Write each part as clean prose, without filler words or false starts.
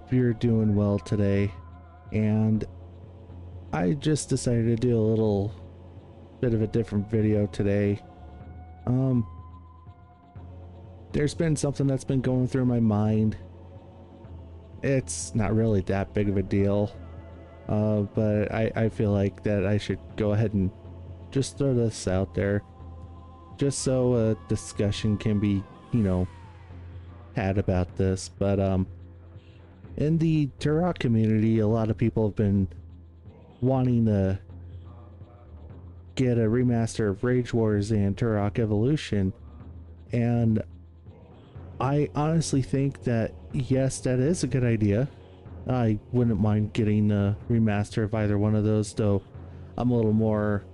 hope you're doing well today. And I just decided to do a little bit of a different video today. Um, there's been something that's been going through my mind. It's not really that big of a deal, but I feel like that I should go ahead and just throw this out there, just so a discussion can be, had about this. But in the Turok community, a lot of people have been wanting to get a remaster of Rage Wars and Turok Evolution, and I honestly think that yes, that is a good idea. I wouldn't mind getting a remaster of either one of those, though I'm a little more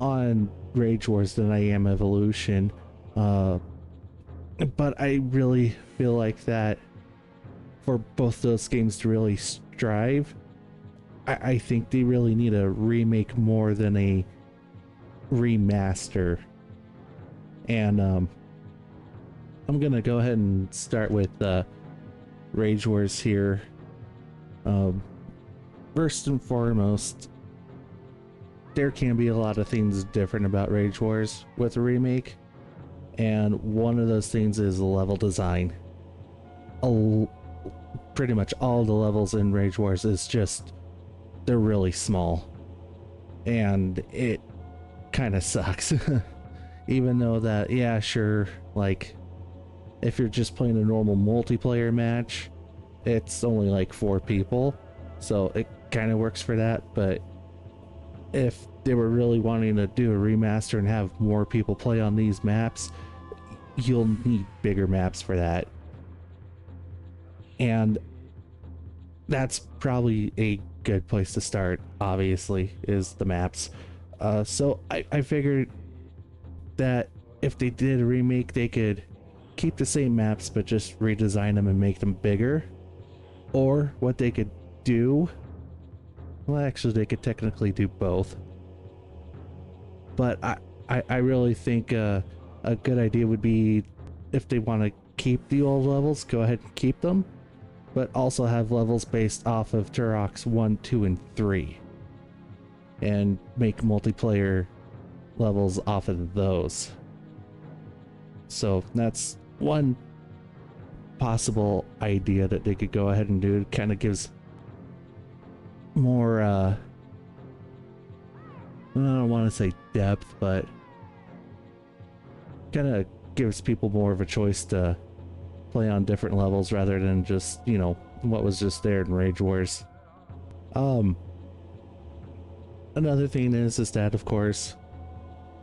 on Rage Wars than I am Evolution. But I really feel like that for both those games to really strive, I think they really need a remake more than a remaster. And I'm gonna go ahead and start with Rage Wars here. First and foremost, there can be a lot of things different about Rage Wars with a remake, and one of those things is level design. Pretty much all the levels in Rage Wars is just, they're really small, and it kind of sucks. Even though that, yeah, sure, like if you're just playing a normal multiplayer match, it's only like 4 people, so it kind of works for that. But if they were really wanting to do a remaster and have more people play on these maps, you'll need bigger maps for that. And that's probably a good place to start, obviously, is the maps. So I figured that if they did a remake, they could keep the same maps but just redesign them and make them bigger. Or what they could do, well, actually they could technically do both, but I really think a good idea would be, if they want to keep the old levels, go ahead and keep them, but also have levels based off of Turok's 1, 2, and 3, and make multiplayer levels off of those. So that's one possible idea that they could go ahead and do. It kind of gives more I don't want to say depth, but kind of gives people more of a choice to play on different levels rather than just, what was just there in Rage Wars. Another thing is that, of course,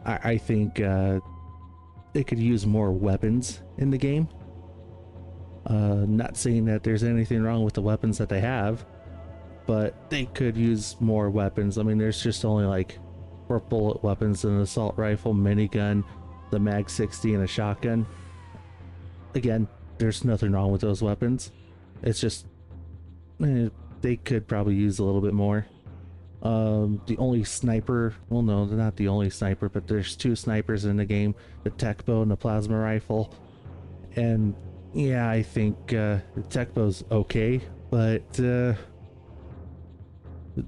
I think they could use more weapons in the game. Not saying that there's anything wrong with the weapons that they have, but they could use more weapons. I mean, there's just only like 4 bullet weapons: an assault rifle, minigun, the mag 60, and a shotgun. Again, there's nothing wrong with those weapons. It's just they could probably use a little bit more. The only sniper, well, no, they're not the only sniper, but there's 2 snipers in the game: the tech bow and the plasma rifle. And yeah, I think the tech bow's okay, but the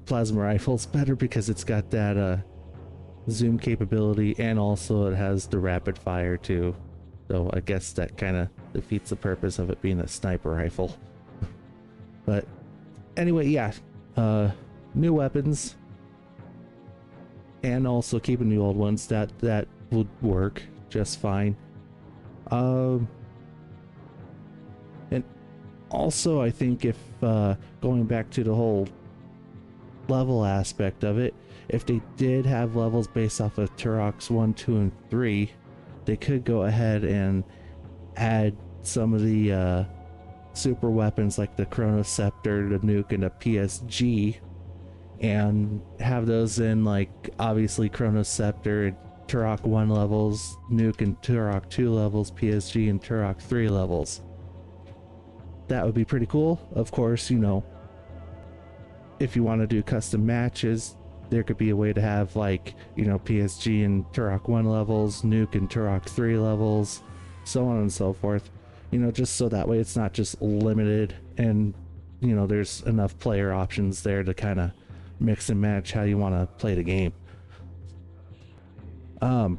plasma rifle's better because it's got that zoom capability, and also it has the rapid fire too. So I guess that kind of defeats the purpose of it being a sniper rifle. But anyway, yeah, new weapons, and also keeping the old ones, that would work just fine. And also, I think if going back to the whole level aspect of it, if they did have levels based off of Turok's 1, 2, and 3, they could go ahead and add some of the super weapons like the Chronoscepter, the Nuke, and the PSG, and have those in, like, obviously Chronoscepter and Turok 1 levels, Nuke and Turok 2 levels, PSG and Turok 3 levels. That would be pretty cool. Of course, if you want to do custom matches, there could be a way to have, like, PSG and Turok 1 levels, Nuke and Turok 3 levels, so on and so forth. Just so that way it's not just limited and you know, there's enough player options there to kind of mix and match how you want to play the game. Um,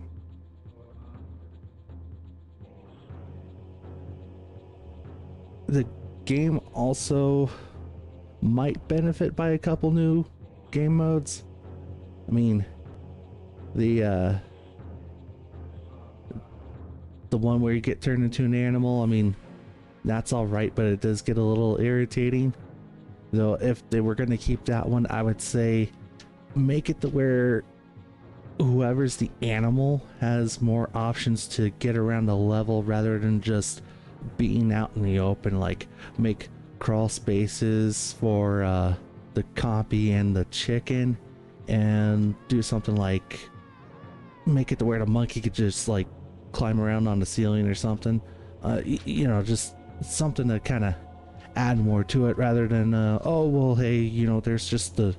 the game also might benefit by a couple new game modes. I mean, the one where you get turned into an animal, I mean, that's all right, but it does get a little irritating. Though if they were going to keep that one, I would say make it to where whoever's the animal has more options to get around the level rather than just being out in the open. Like make crawl spaces for the copy and the chicken, and do something like make it to where the monkey could just like climb around on the ceiling or something. You know, just something to kind of add more to it rather than oh well, hey, you know, there's just the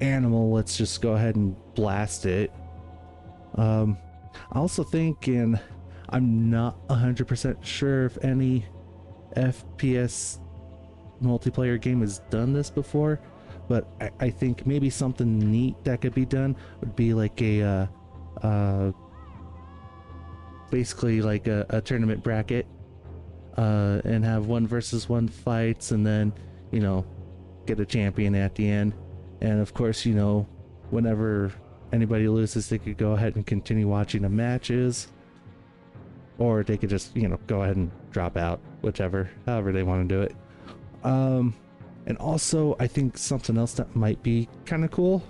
animal, let's just go ahead and blast it. I also think, and I'm not 100% sure if any FPS multiplayer game has done this before, but I think maybe something neat that could be done would be like a basically like a tournament bracket, and have 1 versus 1 fights, and then, you know, get a champion at the end. And of course, you know, whenever anybody loses, they could go ahead and continue watching the matches, or they could just, you know, go ahead and drop out, whichever, however they want to do it. And also, I think something else that might be kind of cool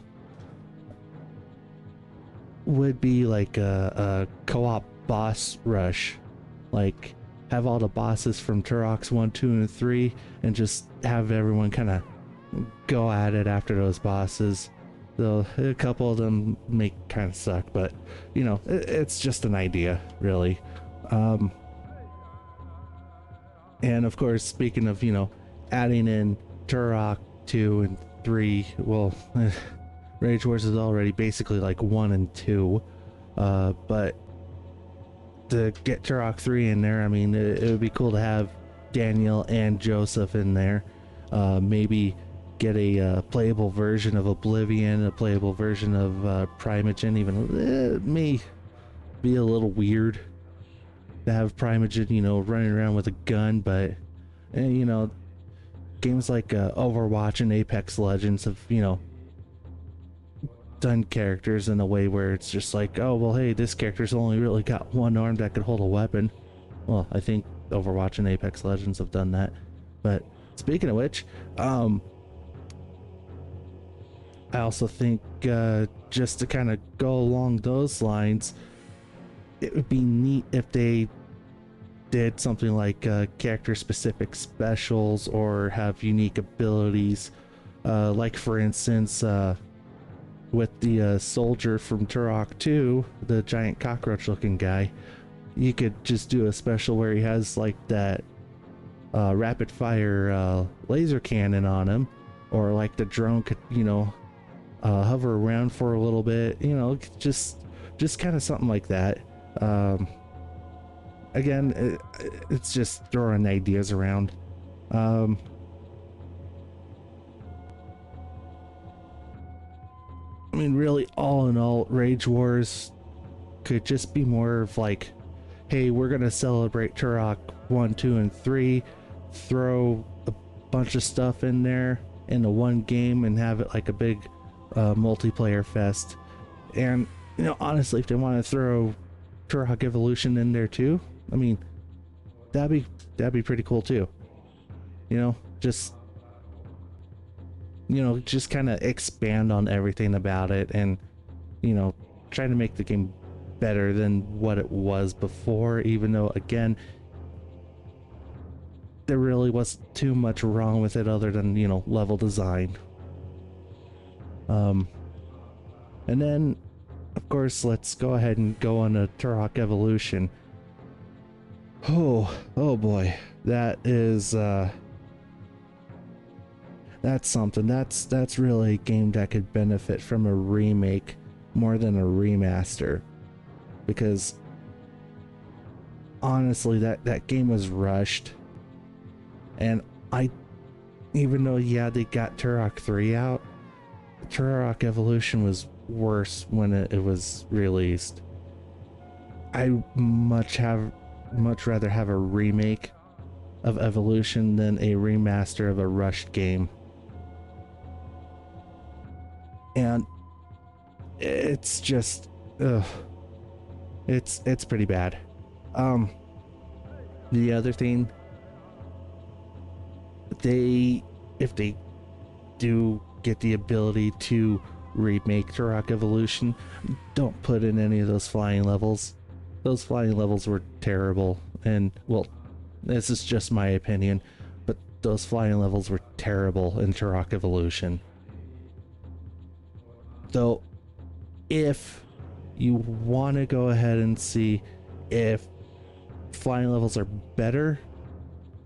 would be like a co-op boss rush. Like have all the bosses from Turok's 1, 2, and 3, and just have everyone kind of go at it after those bosses. Though a couple of them may kind of suck, but you know, it's just an idea, really. And of course, speaking of, you know, adding in Turok 2 and 3, well, Rage Wars is already basically like 1 and 2, but to get Turok 3 in there, I mean, it would be cool to have Daniel and Joseph in there. Maybe get a playable version of Oblivion, a playable version of Primogen. Even it may be a little weird to have Primogen, you know, running around with a gun, but you know, games like Overwatch and Apex Legends have, you know, done characters in a way where it's just like, oh well, hey, this character's only really got one arm that could hold a weapon. Well, I think Overwatch and Apex Legends have done that. But speaking of which, I also think just to kind of go along those lines, it would be neat if they did something like character specific specials or have unique abilities, like for instance, with the soldier from Turok 2, the giant cockroach looking guy, you could just do a special where he has like that rapid fire laser cannon on him, or like the drone could, you know, hover around for a little bit, you know, just kind of something like that. Again, it's just throwing ideas around. I mean, really, all in all, Rage Wars could just be more of like, hey, we're gonna celebrate Turok 1, 2, and 3, throw a bunch of stuff in there into one game and have it like a big multiplayer fest. And you know, honestly, if they want to throw Turok Evolution in there too, I mean, that'd be pretty cool too. You know, just kind of expand on everything about it, and you know, try to make the game better than what it was before, even though again, there really wasn't too much wrong with it other than, you know, level design. And then of course, let's go ahead and go on to Turok Evolution. Oh boy, that is that's something. That's really a game that could benefit from a remake more than a remaster, because honestly, that game was rushed, and I even though, yeah, they got Turok 3 out, Turok Evolution was worse when it was released. I much rather have a remake of Evolution than a remaster of a rushed game. And it's just, ugh, it's pretty bad. The other thing, if they do get the ability to remake Turok Evolution, don't put in any of those flying levels. Those flying levels were terrible, and well, this is just my opinion, but those flying levels were terrible in Turok Evolution. Though, if you want to go ahead and see if flying levels are better,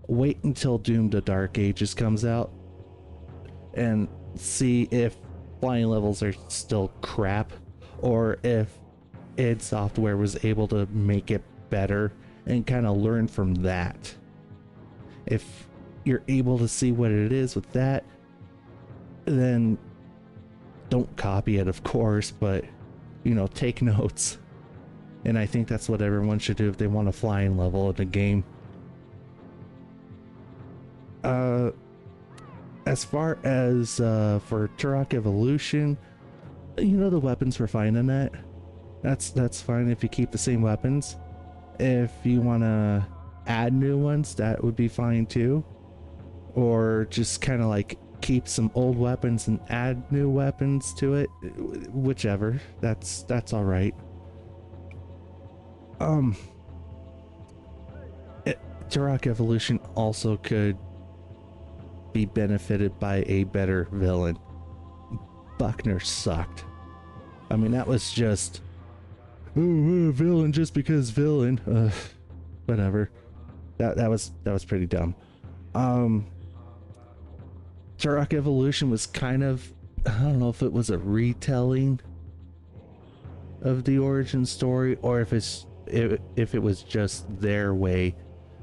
wait until Doom the Dark Ages comes out and see if flying levels are still crap, or if id Software was able to make it better and kind of learn from that. If you're able to see what it is with that, then don't copy it, of course, but take notes. And I think that's what everyone should do if they want a flying level in a game. As far as for Turok Evolution, the weapons were fine in that. That's fine if you keep the same weapons. If you want to add new ones, that would be fine too. Or just kind of like keep some old weapons and add new weapons to it. Whichever. That's all right. Turok Evolution also could be benefited by a better villain. Buckner sucked. I mean, that was just villain just because villain. Whatever. That was pretty dumb. Turok Evolution was kind of, I don't know if it was a retelling of the origin story, or if it was just their way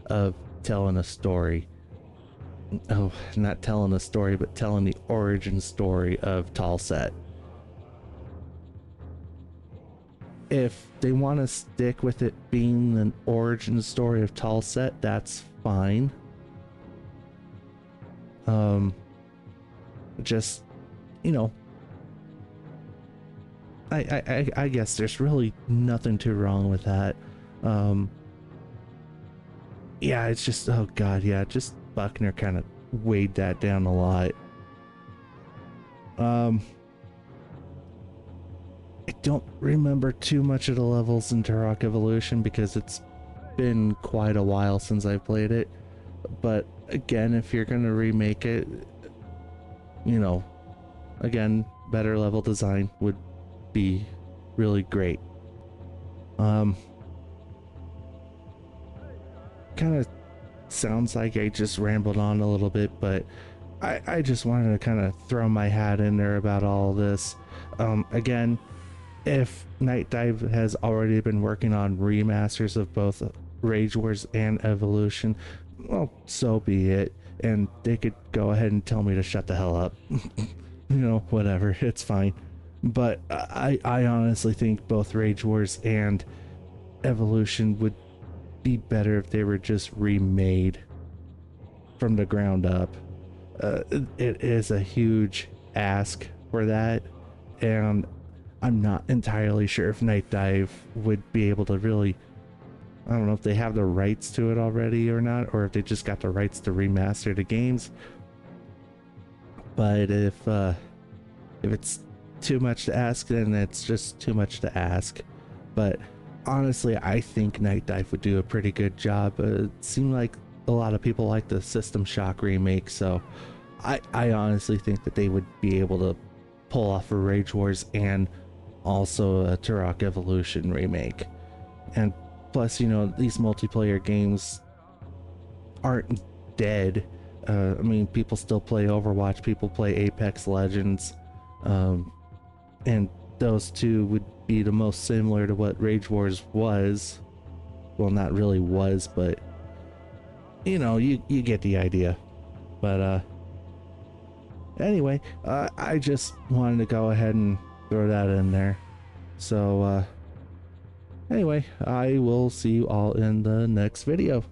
of telling a story. Oh, not telling a story, but telling the origin story of Talset. If they want to stick with it being an origin story of Talset, that's fine. Just, I guess there's really nothing too wrong with that. Yeah, it's just, oh god, yeah, just Buckner kind of weighed that down a lot. I don't remember too much of the levels in Turok Evolution because it's been quite a while since I played it. But again, if you're gonna remake it, again, better level design would be really great. Kind of sounds like I just rambled on a little bit, but I just wanted to kind of throw my hat in there about all this. Again, if Night Dive has already been working on remasters of both Rage Wars and Evolution, well, so be it. And they could go ahead and tell me to shut the hell up. Whatever, it's fine. But I honestly think both Rage Wars and Evolution would be better if they were just remade from the ground up. It is a huge ask for that, and I'm not entirely sure if Night Dive would be able to really, I don't know if they have the rights to it already or not, or if they just got the rights to remaster the games. But if it's too much to ask, then it's just too much to ask. But honestly, I think Night Dive would do a pretty good job. It seemed like a lot of people like the System Shock remake, so I honestly think that they would be able to pull off a Rage Wars and also a Turok Evolution remake. And plus, these multiplayer games aren't dead. I mean, people still play Overwatch, people play Apex Legends, and those two would be the most similar to what Rage Wars was. Well, not really was, but you get the idea. But Anyway, I just wanted to go ahead and throw that in there. So, anyway, I will see you all in the next video.